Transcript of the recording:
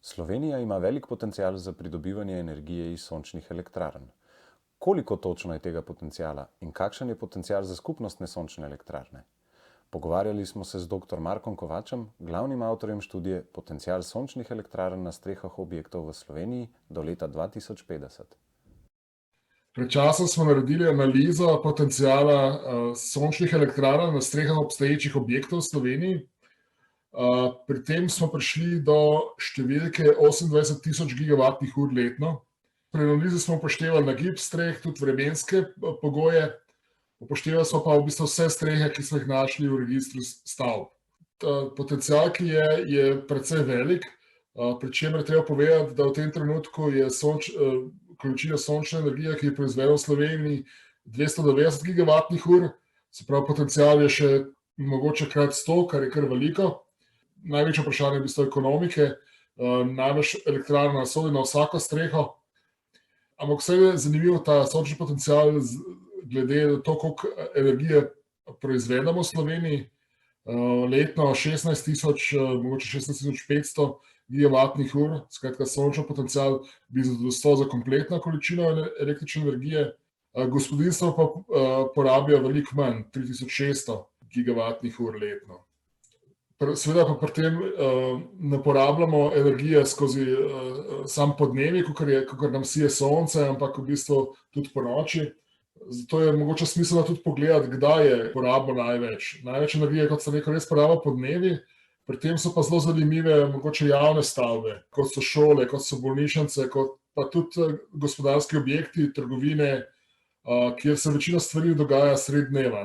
Slovenija ima velik potencial za pridobivanje energije iz sončnih elektrarn. Koliko točno je tega potenciala in kakšen je potencial za skupnostne sončne elektrarne? Pogovarjali smo se z dr. Markom Kovačem, glavnim avtorjem študije Potencial sončnih elektrarn na strehah objektov v Sloveniji do leta 2050. Pred časom smo naredili analizo potenciala sončnih elektrarn na strehah obstoječih objektov v Sloveniji. Pri tem smo prišli do številke 28.000 gigavatnih ur letno. Pri analizi smo upoštevali nagib streh, tudi vremenske pogoje. Upoštevali smo pa v bistvu vse strehe, ki smo jih našli v registru stavb. Potencial, ki je precej velik, pri čemer je treba povedati, da v tem trenutku je količina sončne energije, ki je proizvedena v Sloveniji, 290 gigavatnih ur. Se pravi, potencial je še mogoče krat 100, kar je kar veliko. Največje vprašanje je v bistvu ekonomike. Največ elektrarna sodi na vsako streho. Ampak vse je zanimivo ta sončni potencial glede na to, koliko energije proizvedemo v Sloveniji. Letno 16.000, mogoče 16.500 gigavatnih ur. Skratka, sončni potencial bi zadostal za kompletno količino električne energije. Gospodinjstva pa porabijo veliko manj, 3.600 gigavatnih ur letno. Seveda pa pri tem ne porabljamo energije skozi sam podnevi, kakor nam sije sonce, ampak v bistvu tudi ponoči. Zato je mogoče smiselno tudi pogledati, kdaj je porabo največ. Največ energije, kot sem rekel, res poraba podnevi. Pri tem so pa zelo zanimive mogoče javne stavbe, kot so šole, kot so bolnišnice, kot pa tudi gospodarski objekti, trgovine, kjer se večina stvari dogaja sredi dneva.